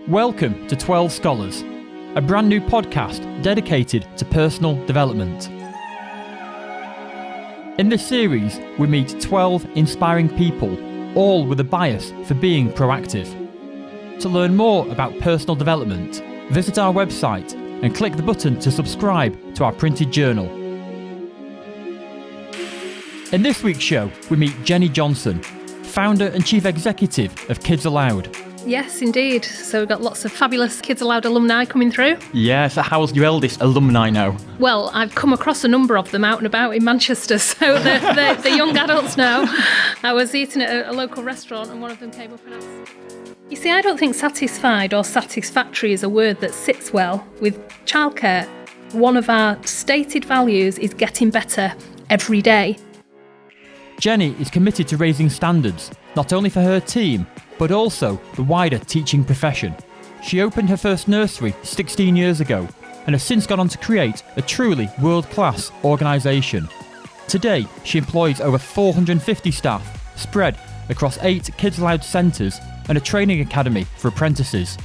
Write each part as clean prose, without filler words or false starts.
Welcome to 12 Scholars, a brand new podcast dedicated to personal development. In this series, we meet 12 inspiring people, all with a bias for being proactive. To learn more about personal development, visit our website and click the button to subscribe to our printed journal. In this week's show, we meet Jennie Johnson, founder and chief executive of Kids Aloud. Yes, indeed. So we've got lots of fabulous Kids Aloud alumni coming through. Yeah, so how's your eldest alumni now? Well, I've come across a number of them out and about in Manchester, so they're young adults now. I was eating at a local restaurant and one of them came up and asked. You see, I don't think satisfied or satisfactory is a word that sits well with childcare. One of our stated values is getting better every day. Jennie is committed to raising standards, not only for her team, but also the wider teaching profession. She opened her first nursery 16 years ago and has since gone on to create a truly world-class organisation. Today, she employs over 450 staff, spread across 8 Kids Aloud centres and a training academy for apprentices.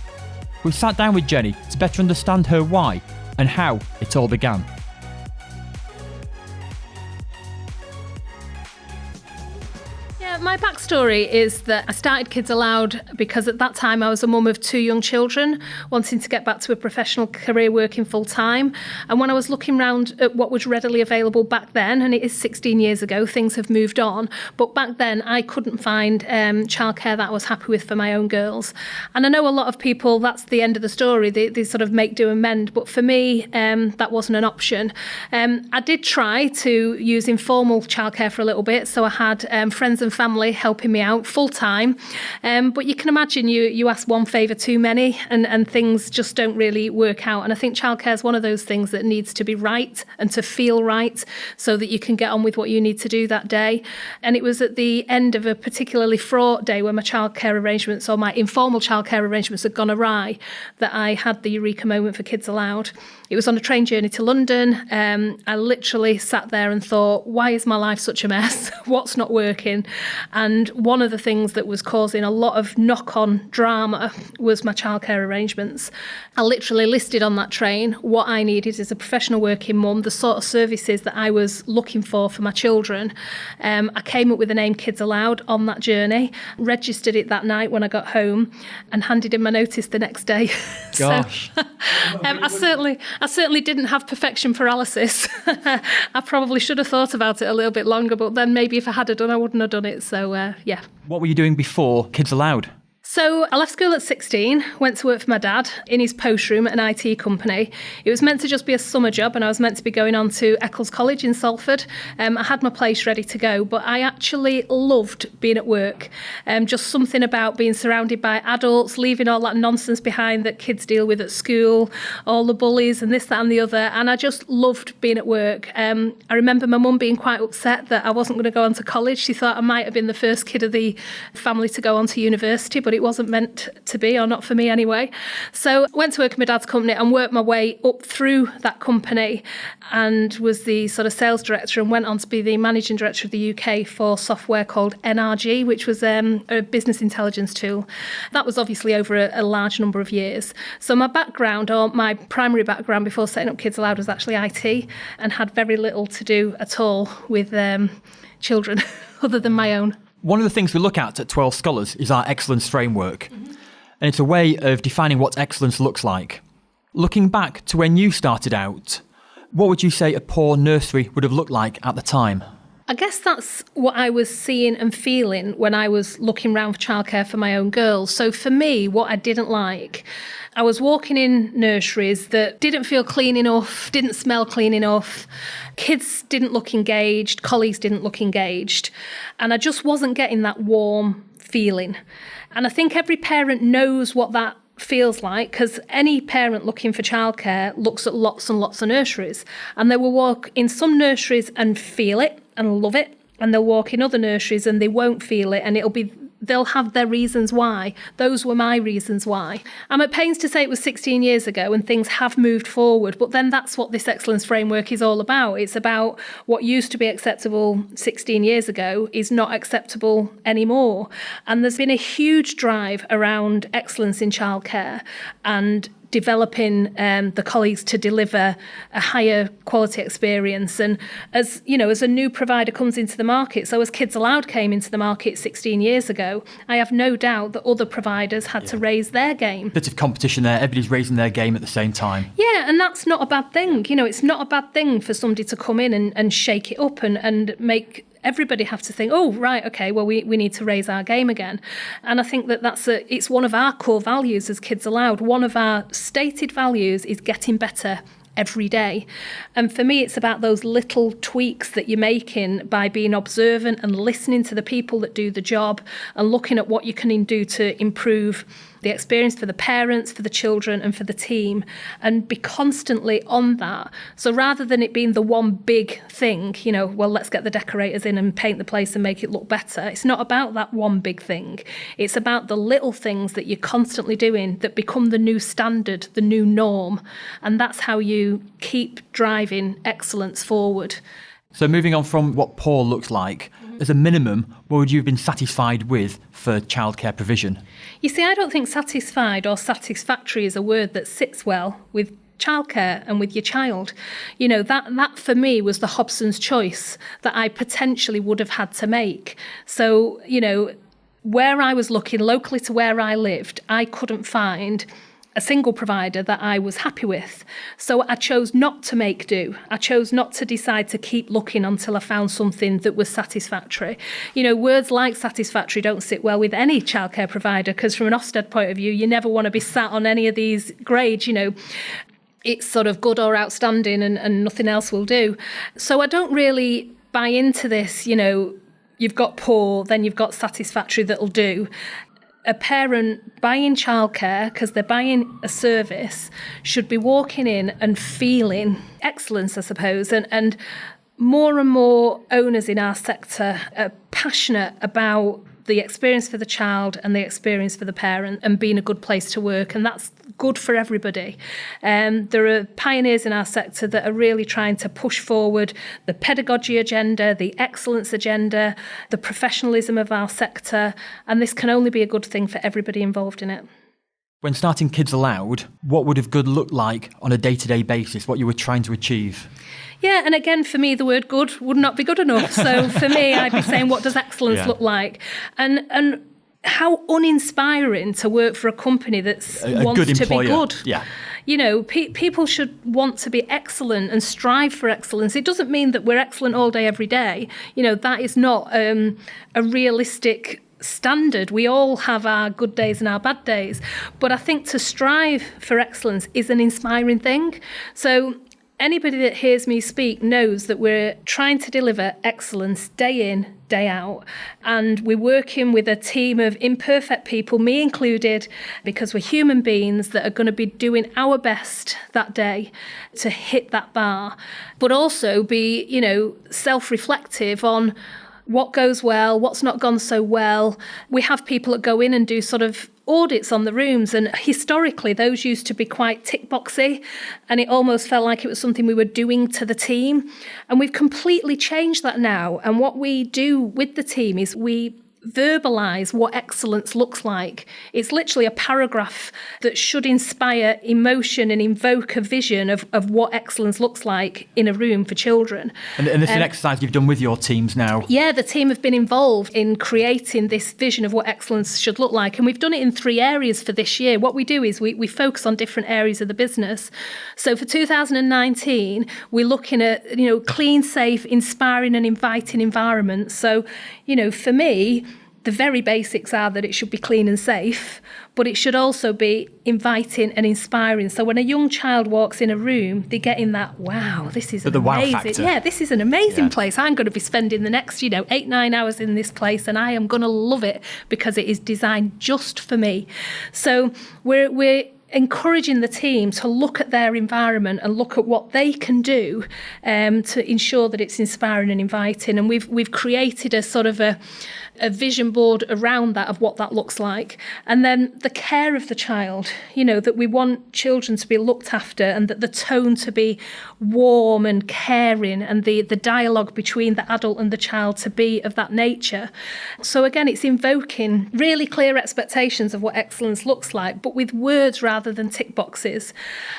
We sat down with Jennie to better understand her why and how it all began. My backstory is that I started Kids Aloud because at that time I was a mum of 2 young children, wanting to get back to a professional career working full time. And when I was looking around at what was readily available back then, and it is 16 years ago, things have moved on. But back then I couldn't find childcare that I was happy with for my own girls. And I know a lot of people, that's the end of the story. They sort of make do and mend. But for me, that wasn't an option. I did try to use informal childcare for a little bit. So I had friends and family helping me out full time, but you can imagine you ask one favour too many and things just don't really work out. And I think childcare is one of those things that needs to be right and to feel right so that you can get on with what you need to do that day. And it was at the end of a particularly fraught day when my childcare arrangements or my informal childcare arrangements had gone awry that I had the eureka moment for Kids Aloud. It was on a train journey to London. I literally sat there and thought, why is my life such a mess? What's not working? And one of the things that was causing a lot of knock-on drama was my childcare arrangements. I literally listed on that train what I needed as a professional working mum, the sort of services that I was looking for my children. I came up with the name Kids Aloud on that journey, registered it that night when I got home and handed in my notice the next day. Gosh. So, I certainly didn't have perfection paralysis. I probably should have thought about it a little bit longer, but then maybe if I had done, I wouldn't have done it. So, yeah. What were you doing before Kids Aloud? So I left school at 16, went to work for my dad in his post room at an IT company. It was meant to just be a summer job and I was meant to be going on to Eccles College in Salford. I had my place ready to go, but I actually loved being at work. Just something about being surrounded by adults, leaving all that nonsense behind that kids deal with at school, all the bullies and this, that and the other. And I just loved being at work. I remember my mum being quite upset that I wasn't going to go on to college. She thought I might have been the first kid of the family to go on to university, but it wasn't meant to be, or not for me anyway. So I went to work at my dad's company and worked my way up through that company and was the sort of sales director and went on to be the managing director of the UK for software called NRG, which was a business intelligence tool. That was obviously over a large number of years. So my background, or my primary background before setting up Kids Aloud, was actually IT and had very little to do at all with children other than my own. One of the things we look at 12 Scholars is our excellence framework. Mm-hmm. And it's a way of defining what excellence looks like. Looking back to when you started out, what would you say a poor nursery would have looked like at the time? I guess that's what I was seeing and feeling when I was looking around for childcare for my own girls. So for me, what I didn't like, I was walking in nurseries that didn't feel clean enough, didn't smell clean enough. Kids didn't look engaged, colleagues didn't look engaged. And I just wasn't getting that warm feeling. And I think every parent knows what that feels like, because any parent looking for childcare looks at lots and lots of nurseries. And they will walk in some nurseries and feel it and love it. And they'll walk in other nurseries and they won't feel it. And it'll be they'll have their reasons why. Those were my reasons why. I'm at pains to say it was 16 years ago and things have moved forward, but then that's what this excellence framework is all about. It's about what used to be acceptable 16 years ago is not acceptable anymore. And there's been a huge drive around excellence in childcare and developing the colleagues to deliver a higher quality experience. And as a new provider comes into the market, so as Kids Aloud came into the market 16 years ago, I have no doubt that other providers had to raise their game. Bit of competition there, everybody's raising their game at the same time. Yeah, and that's not a bad thing. It's not a bad thing for somebody to come in and shake it up and make everybody have to think, oh, right, okay, well, we need to raise our game again. And I think it's one of our core values as Kids Aloud. One of our stated values is getting better every day. And for me, it's about those little tweaks that you're making by being observant and listening to the people that do the job and looking at what you can do to improve the experience for the parents, for the children and for the team, and be constantly on that. So rather than it being the one big thing, well, let's get the decorators in and paint the place and make it look better. It's not about that one big thing. It's about the little things that you're constantly doing that become the new standard, the new norm. And that's how you keep driving excellence forward. So moving on from what poor looks like, as a minimum, what would you have been satisfied with for childcare provision? You see, I don't think satisfied or satisfactory is a word that sits well with childcare and with your child. That for me was the Hobson's choice that I potentially would have had to make. So, where I was looking locally to where I lived, I couldn't find a single provider that I was happy with. So I chose not to make do. I chose not to decide to keep looking until I found something that was satisfactory. Words like satisfactory don't sit well with any childcare provider, because from an Ofsted point of view, you never want to be sat on any of these grades, It's sort of good or outstanding and nothing else will do. So I don't really buy into this, you've got poor, then you've got satisfactory that'll do. A parent buying childcare, because they're buying a service, should be walking in and feeling excellence, I suppose. And more and more owners in our sector are passionate about the experience for the child and the experience for the parent and being a good place to work. And that's good for everybody. There are pioneers in our sector that are really trying to push forward the pedagogy agenda, the excellence agenda, the professionalism of our sector. And this can only be a good thing for everybody involved in it. When starting Kids Aloud, what would have good look like on a day-to-day basis, what you were trying to achieve? Yeah, and again, for me, the word good would not be good enough. So for me, I'd be saying, what does excellence look like? And how uninspiring to work for a company that wants to be good. Yeah. People should want to be excellent and strive for excellence. It doesn't mean that we're excellent all day, every day. That is not a realistic standard. We all have our good days and our bad days. But I think to strive for excellence is an inspiring thing. So anybody that hears me speak knows that we're trying to deliver excellence day in, day out. And we're working with a team of imperfect people, me included, because we're human beings that are going to be doing our best that day to hit that bar, but also be, self-reflective on what goes well, what's not gone so well. We have people that go in and do sort of audits on the rooms, and historically those used to be quite tick boxy, and it almost felt like it was something we were doing to the team. And we've completely changed that now. And what we do with the team is we verbalise what excellence looks like. It's literally a paragraph that should inspire emotion and invoke a vision of what excellence looks like in a room for children. And it's an exercise you've done with your teams now? Yeah, the team have been involved in creating this vision of what excellence should look like. And we've done it in 3 areas for this year. What we do is we focus on different areas of the business. So for 2019, we're looking at, clean, safe, inspiring and inviting environments. So, for me, the very basics are that it should be clean and safe, but it should also be inviting and inspiring. So when a young child walks in a room, they get in that, wow, this is amazing. Wow factor. Yeah, this is an amazing place. I'm going to be spending the next, 8-9 hours in this place, and I am going to love it because it is designed just for me. So we're encouraging the team to look at their environment and look at what they can do to ensure that it's inspiring and inviting. And we've created a sort of a a vision board around that of what that looks like. And then the care of the child, that we want children to be looked after and that the tone to be warm and caring and the dialogue between the adult and the child to be of that nature. So again, it's invoking really clear expectations of what excellence looks like, but with words rather than tick boxes.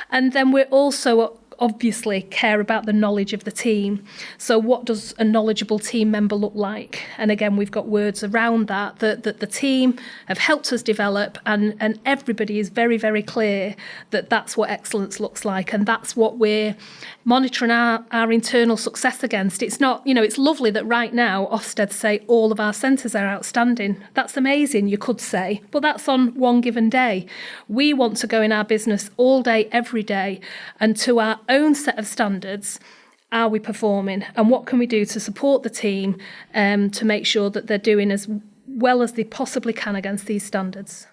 And then we're also obviously care about the knowledge of the team. So what does a knowledgeable team member look like? And again, we've got words around that the team have helped us develop, and everybody is very, very clear that that's what excellence looks like, and that's what we're monitoring our internal success against. It's not, it's lovely that right now Ofsted say all of our centres are outstanding. That's amazing, you could say, but that's on one given day. We want to go in our business all day, every day, and to our own set of standards, are we performing, and what can we do to support the team to make sure that they're doing as well as they possibly can against these standards.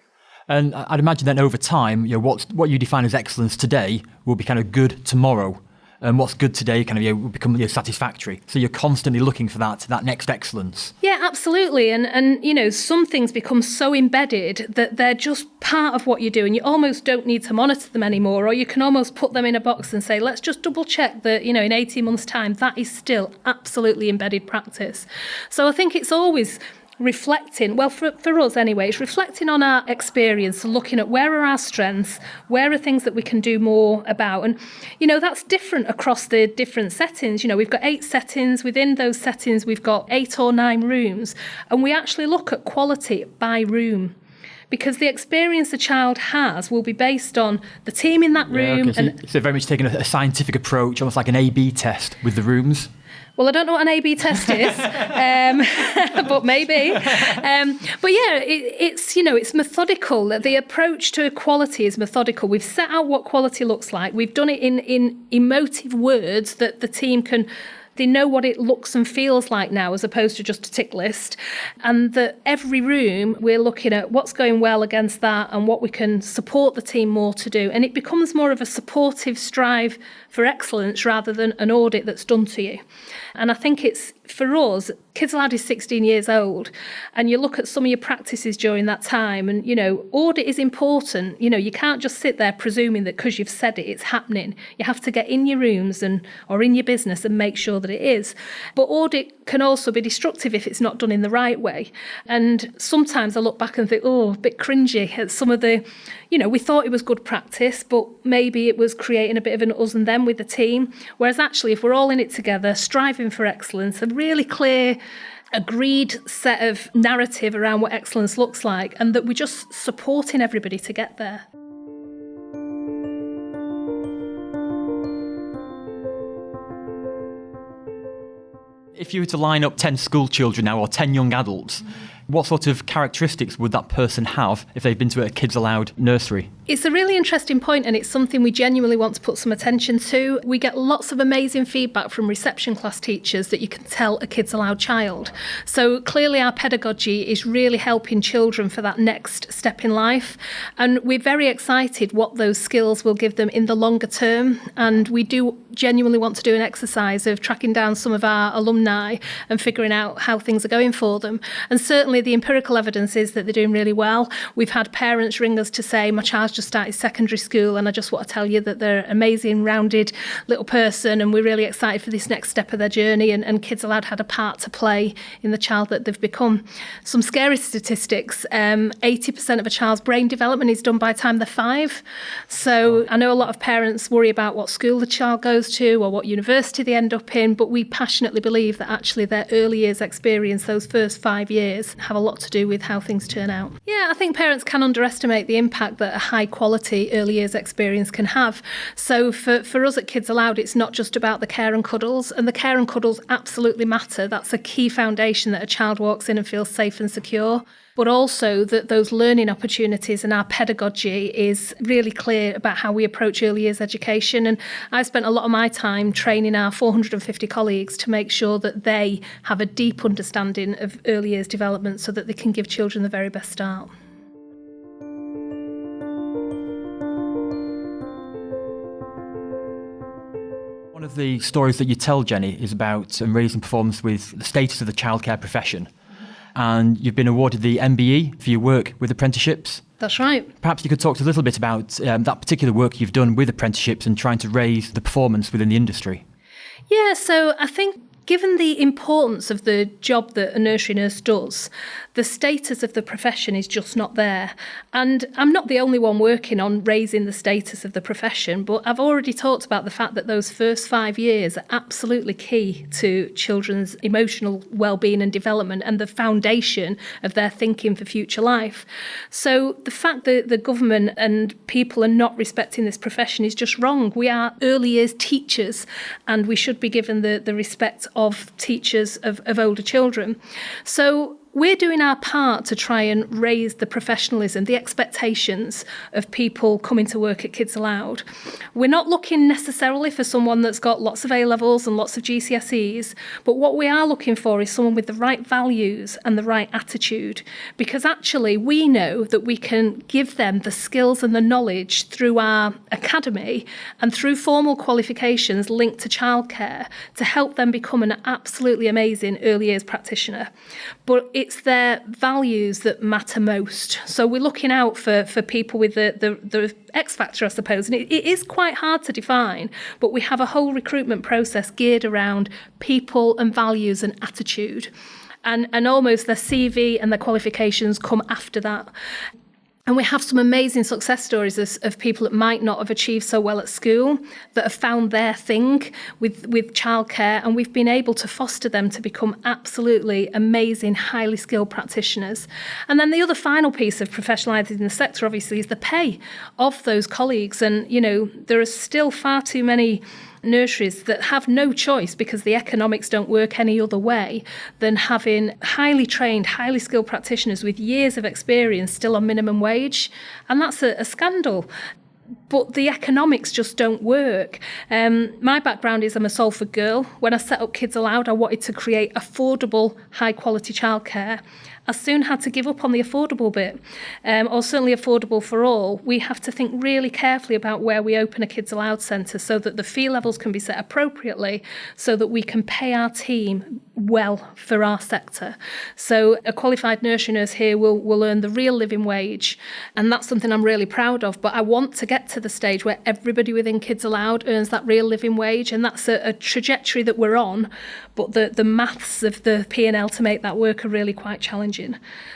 And I'd imagine then over time, what you define as excellence today will be kind of good tomorrow, and what's good today kind of will become satisfactory. So you're constantly looking for that next excellence. Yeah, absolutely. And some things become so embedded that they're just part of what you do, and you almost don't need to monitor them anymore, or you can almost put them in a box and say, let's just double check that, in 18 months' time, that is still absolutely embedded practice. So I think it's always reflecting, well, for us anyway, it's reflecting on our experience, looking at where are our strengths, where are things that we can do more about. And, that's different across the different settings. We've got 8 settings. Within those settings, we've got 8 or 9 rooms. And we actually look at quality by room, because the experience the child has will be based on the team in that room. Okay. So very much taking a scientific approach, almost like an A/B test with the rooms. Well, I don't know what an A/B test is, but maybe. But yeah, it's methodical. The approach to quality is methodical. We've set out what quality looks like. We've done it in emotive words that the team they know what it looks and feels like now, as opposed to just a tick list. And that every room, we're looking at what's going well against that and what we can support the team more to do. And it becomes more of a supportive strive for excellence rather than an audit that's done to you. And I think it's, for us, Kids Aloud is 16 years old, and you look at some of your practices during that time, and, audit is important. You can't just sit there presuming that because you've said it, it's happening. You have to get in your rooms or in your business and make sure that it is. But audit can also be destructive if it's not done in the right way. And sometimes I look back and think, a bit cringy at some of the, we thought it was good practice, but maybe it was creating a bit of an us and them with the team. Whereas actually, if we're all in it together, striving for excellence, a really clear, agreed set of narrative around what excellence looks like, and that we're just supporting everybody to get there. If you were to line up 10 school children now, or 10 young adults, what sort of characteristics would that person have if they've been to a Kids Aloud nursery? It's a really interesting point, and it's something we genuinely want to put some attention to. We get lots of amazing feedback from reception class teachers that you can tell a Kids Aloud child. So clearly our pedagogy is really helping children for that next step in life. And we're very excited what those skills will give them in the longer term. And we do genuinely want to do an exercise of tracking down some of our alumni and figuring out how things are going for them. And certainly the empirical evidence is that they're doing really well. We've had parents ring us to say, my child's just started secondary school, and I just want to tell you that they're an amazing, rounded little person, and we're really excited for this next step of their journey, and Kids Aloud had a part to play in the child that they've become. Some scary statistics, 80% of a child's brain development is done by the time they're 5. So I know a lot of parents worry about what school the child goes to or what university they end up in, but we passionately believe that actually their early years experience, those first 5 years, have a lot to do with how things turn out. Yeah, I think parents can underestimate the impact that a high quality early years experience can have. So for us at Kids Aloud, it's not just about the care and cuddles, and the care and cuddles absolutely matter. That's a key foundation that a child walks in and feels safe and secure. But also that those learning opportunities and our pedagogy is really clear about how we approach early years education. And I spent a lot of my time training our 450 colleagues to make sure that they have a deep understanding of early years development so that they can give children the very best start. One of the stories that you tell, Jenny, is about raising performance with the status of the childcare profession. and you've been awarded the MBE for your work with apprenticeships. That's right. Perhaps you could talk to us a little bit about that particular work you've done with apprenticeships and trying to raise the performance within the industry. Yeah, so I think given the importance of the job that a nursery nurse does, the status of the profession is just not there. And I'm not the only one working on raising the status of the profession, but I've already talked about the fact that those first 5 years are absolutely key to children's emotional well-being and development and the foundation of their thinking for future life. So the fact that the government and people are not respecting this profession is just wrong. We are early years teachers, and we should be given the respect of teachers of older children. So we're doing our part to try and raise the professionalism, the expectations of people coming to work at Kids Aloud. We're not looking necessarily for someone that's got lots of A-levels and lots of GCSEs, but what we are looking for is someone with the right values and the right attitude, because actually we know that we can give them the skills and the knowledge through our academy and through formal qualifications linked to childcare to help them become an absolutely amazing early years practitioner. But it's their values that matter most. So we're looking out for people with the X factor, I suppose. And it is quite hard to define, but we have a whole recruitment process geared around people and values and attitude. And almost their CV and their qualifications come after that. And we have some amazing success stories of people that might not have achieved so well at school that have found their thing with childcare, and we've been able to foster them to become absolutely amazing, highly skilled practitioners. And then the other final piece of professionalising in the sector, obviously, is the pay of those colleagues. And, you know, there are still far too many nurseries that have no choice, because the economics don't work any other way than having highly trained, highly skilled practitioners with years of experience still on minimum wage. And that's a scandal. But the economics just don't work. My background is I'm a Salford girl. When I set up Kids Aloud, I wanted to create affordable, high-quality childcare. I soon had to give up on the affordable bit, or certainly affordable for all. We have to think really carefully about where we open a Kids Aloud centre so that the fee levels can be set appropriately, so that we can pay our team well for our sector. So a qualified nursery nurse here will earn the real living wage, and that's something I'm really proud of. But I want to get to the stage where everybody within Kids Aloud earns that real living wage, and that's a trajectory that we're on. But the maths of the P&L to make that work are really quite challenging.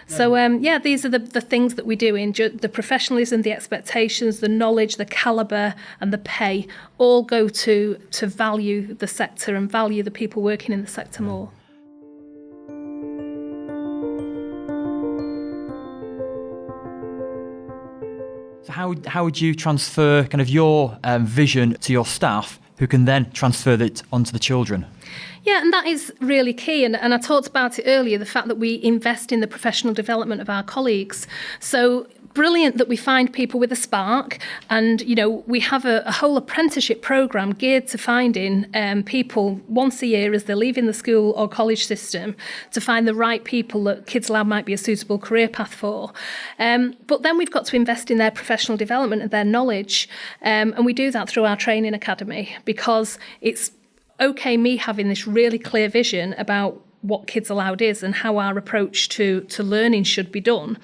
So, these are the things that we do in the professionalism, the expectations, the knowledge, the calibre and the pay all go to value the sector and value the people working in the sector more. So how would you transfer kind of your vision to your staff, who can then transfer it onto the children? Yeah, and that is really key. And I talked about it earlier, the fact that we invest in the professional development of our colleagues. So brilliant that we find people with a spark. And, you know, we have a whole apprenticeship programme geared to finding people once a year as they're leaving the school or college system to find the right people that Kids Aloud might be a suitable career path for. But then we've got to invest in their professional development and their knowledge. And we do that through our training academy, because it's okay, me having this really clear vision about what Kids Aloud is and how our approach to learning should be done.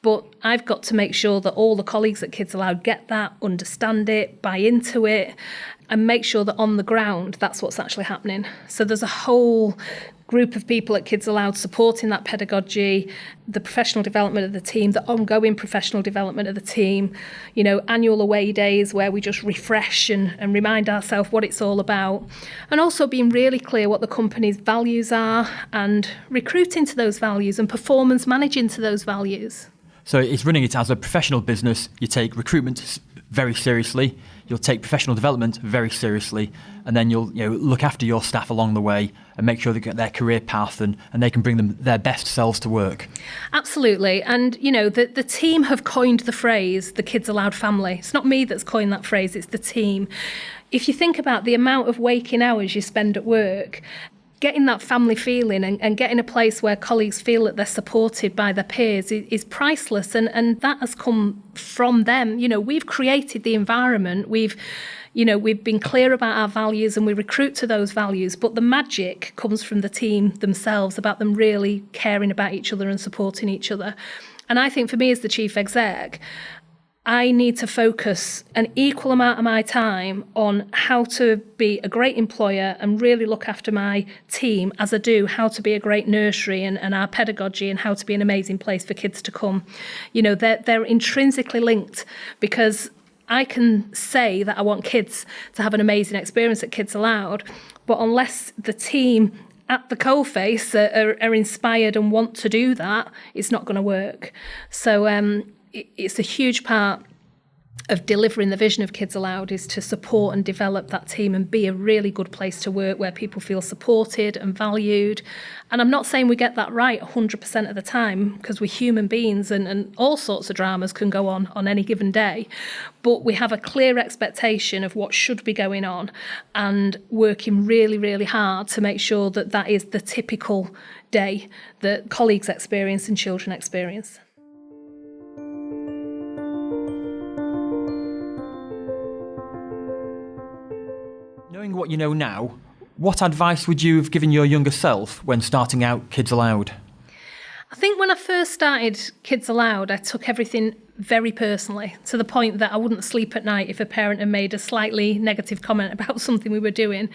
But I've got to make sure that all the colleagues at Kids Aloud get that, understand it, buy into it, and make sure that on the ground, that's what's actually happening. So there's a whole group of people at Kids Aloud supporting that pedagogy, the professional development of the team, the ongoing professional development of the team, you know, annual away days where we just refresh and remind ourselves what it's all about, and also being really clear what the company's values are and recruiting to those values and performance managing to those values. So it's running it as a professional business. You take recruitment very seriously, you'll take professional development very seriously, and then you'll look after your staff along the way and make sure they get their career path and they can bring them their best selves to work. Absolutely. And, you know, the team have coined the phrase, the Kids Aloud family. It's not me that's coined that phrase, it's the team. If you think about the amount of waking hours you spend at work, getting that family feeling and getting a place where colleagues feel that they're supported by their peers is priceless. And that has come from them. We've created the environment. We've been clear about our values and we recruit to those values. But the magic comes from the team themselves, about them really caring about each other and supporting each other. And I think for me as the chief exec, I need to focus an equal amount of my time on how to be a great employer and really look after my team as I do how to be a great nursery and our pedagogy and how to be an amazing place for kids to come. They're intrinsically linked, because I can say that I want kids to have an amazing experience at Kids Aloud, but unless the team at the coalface are inspired and want to do that, it's not going to work. So it's a huge part of delivering the vision of Kids Aloud, is to support and develop that team and be a really good place to work where people feel supported and valued. And I'm not saying we get that right 100% of the time, because we're human beings and all sorts of dramas can go on any given day. But we have a clear expectation of what should be going on and working really, really hard to make sure that that is the typical day that colleagues experience and children experience. Knowing what you know now, what advice would you have given your younger self when starting out Kids Aloud? I think when I first started Kids Aloud, I took everything very personally, to the point that I wouldn't sleep at night if a parent had made a slightly negative comment about something we were doing.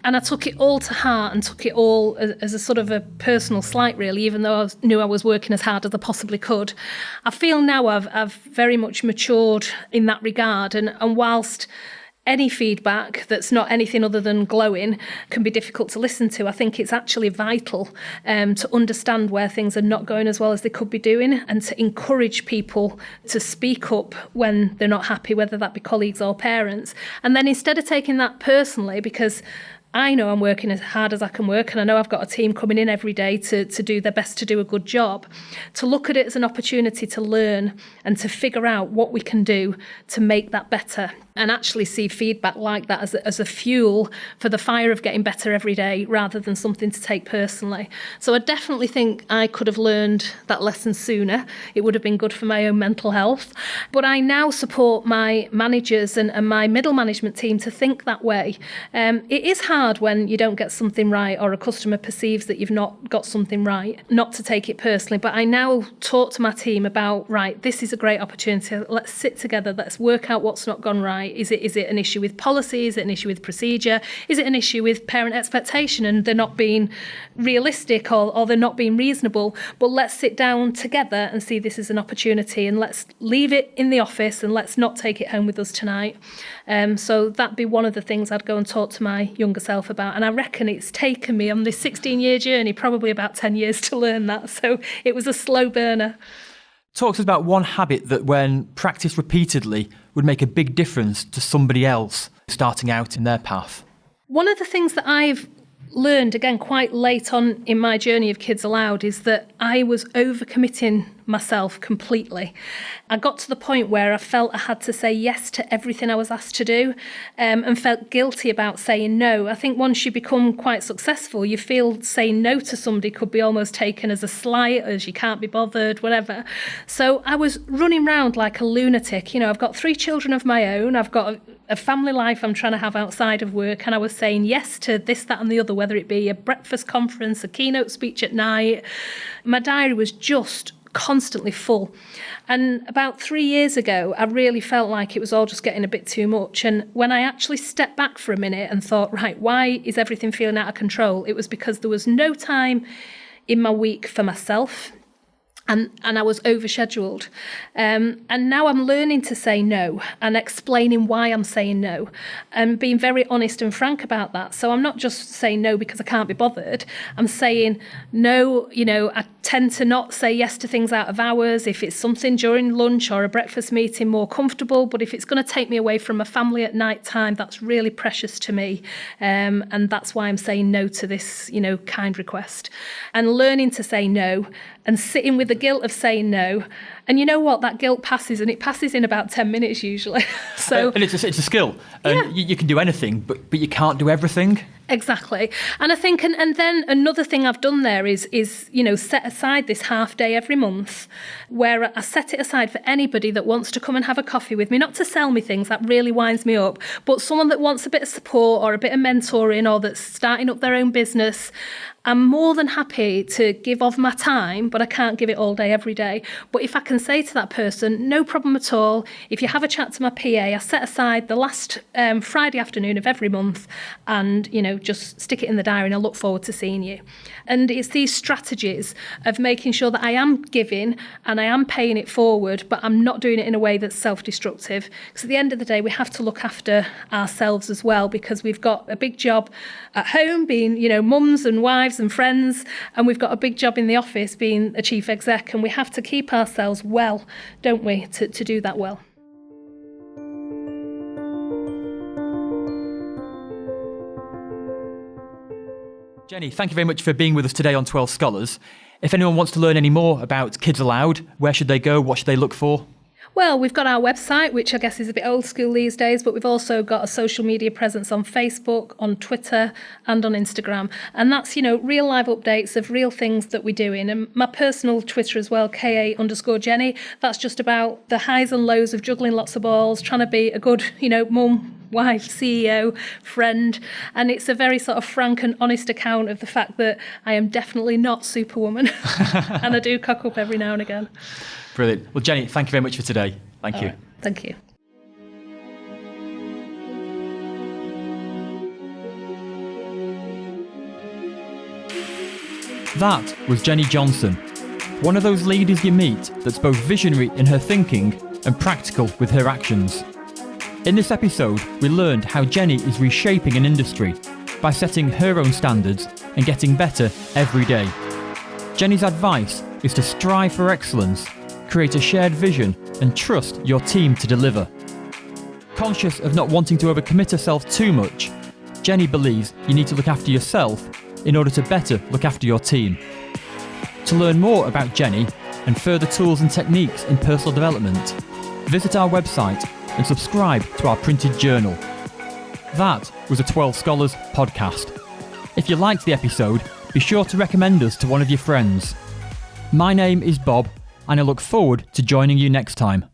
And I took it all to heart and took it all as a sort of a personal slight, really, even though I knew I was working as hard as I possibly could. I feel now I've very much matured in that regard. And whilst any feedback that's not anything other than glowing can be difficult to listen to, I think it's actually vital to understand where things are not going as well as they could be doing, and to encourage people to speak up when they're not happy, whether that be colleagues or parents. And then instead of taking that personally, because I know I'm working as hard as I can work, and I know I've got a team coming in every day to do their best to do a good job, to look at it as an opportunity to learn and to figure out what we can do to make that better, and actually see feedback like that as a fuel for the fire of getting better every day, rather than something to take personally. So I definitely think I could have learned that lesson sooner. It would have been good for my own mental health. But I now support my managers and my middle management team to think that way. It is hard when you don't get something right, or a customer perceives that you've not got something right, not to take it personally. But I now talk to my team about, right, this is a great opportunity. Let's sit together. Let's work out what's not gone right. Is it an issue with policy? Is it an issue with procedure? Is it an issue with parent expectation and they're not being realistic or they're not being reasonable? But let's sit down together and see this as an opportunity, and let's leave it in the office and let's not take it home with us tonight. So that'd be one of the things I'd go and talk to my younger self about. And I reckon it's taken me on this 16-year journey probably about 10 years to learn that. So it was a slow burner. Talk to us about one habit that, when practiced repeatedly, would make a big difference to somebody else starting out in their path. One of the things that I've learned, again, quite late on in my journey of Kids Aloud, is that I was overcommitting myself completely. I got to the point where I felt I had to say yes to everything I was asked to do, and felt guilty about saying no. I think once you become quite successful, you feel saying no to somebody could be almost taken as a slight, as you can't be bothered, whatever. So I was running around like a lunatic. I've got 3 children of my own. I've got a family life I'm trying to have outside of work, and I was saying yes to this, that and the other, whether it be a breakfast conference, a keynote speech at night. My diary was just constantly full. And about 3 years ago, I really felt like it was all just getting a bit too much. And when I actually stepped back for a minute and thought, right, why is everything feeling out of control? It was because there was no time in my week for myself. And I was overscheduled. And now I'm learning to say no and explaining why I'm saying no and being very honest and frank about that. So I'm not just saying no because I can't be bothered. I'm saying no, I tend to not say yes to things out of hours. If it's something during lunch or a breakfast meeting, more comfortable. But if it's going to take me away from my family at night time, that's really precious to me. And that's why I'm saying no to this, kind request. And learning to say no and sitting with the guilt of saying no And you know what? That guilt passes, and it passes in about 10 minutes usually. So, and it's a skill. And you can do anything, but you can't do everything. Exactly. And I think, and then another thing I've done there is, set aside this half day every month where I set it aside for anybody that wants to come and have a coffee with me, not to sell me things, that really winds me up, but someone that wants a bit of support or a bit of mentoring or that's starting up their own business. I'm more than happy to give of my time, but I can't give it all day, every day. But if I can say to that person, no problem at all, if you have a chat to my PA, I set aside the last Friday afternoon of every month and, just stick it in the diary and I look forward to seeing you. And it's these strategies of making sure that I am giving and I am paying it forward, but I'm not doing it in a way that's self-destructive. Because at the end of the day, we have to look after ourselves as well, because we've got a big job at home being, mums and wives and friends, and we've got a big job in the office being a chief exec, and we have to keep ourselves well, don't we, to do that well. Jennie, thank you very much for being with us today on 12 Scholars. If anyone wants to learn any more about Kids Aloud, where should they go? What should they look for? Well, we've got our website, which I guess is a bit old school these days, but we've also got a social media presence on Facebook, on Twitter and on Instagram. And that's, real live updates of real things that we're doing. And my personal Twitter as well, KA_Jennie, that's just about the highs and lows of juggling lots of balls, trying to be a good, mum, wife, CEO, friend. And it's a very sort of frank and honest account of the fact that I am definitely not Superwoman. And I do cock up every now and again. Brilliant. Well, Jennie, thank you very much for today. Thank you. Right. Thank you. That was Jennie Johnson, one of those leaders you meet that's both visionary in her thinking and practical with her actions. In this episode, we learned how Jennie is reshaping an industry by setting her own standards and getting better every day. Jennie's advice is to strive for excellence, create a shared vision and trust your team to deliver. Conscious of not wanting to overcommit herself too much, Jennie believes you need to look after yourself in order to better look after your team. To learn more about Jennie and further tools and techniques in personal development, visit our website and subscribe to our printed journal. That was a 12 Scholars podcast. If you liked the episode, be sure to recommend us to one of your friends. My name is Bob, and I look forward to joining you next time.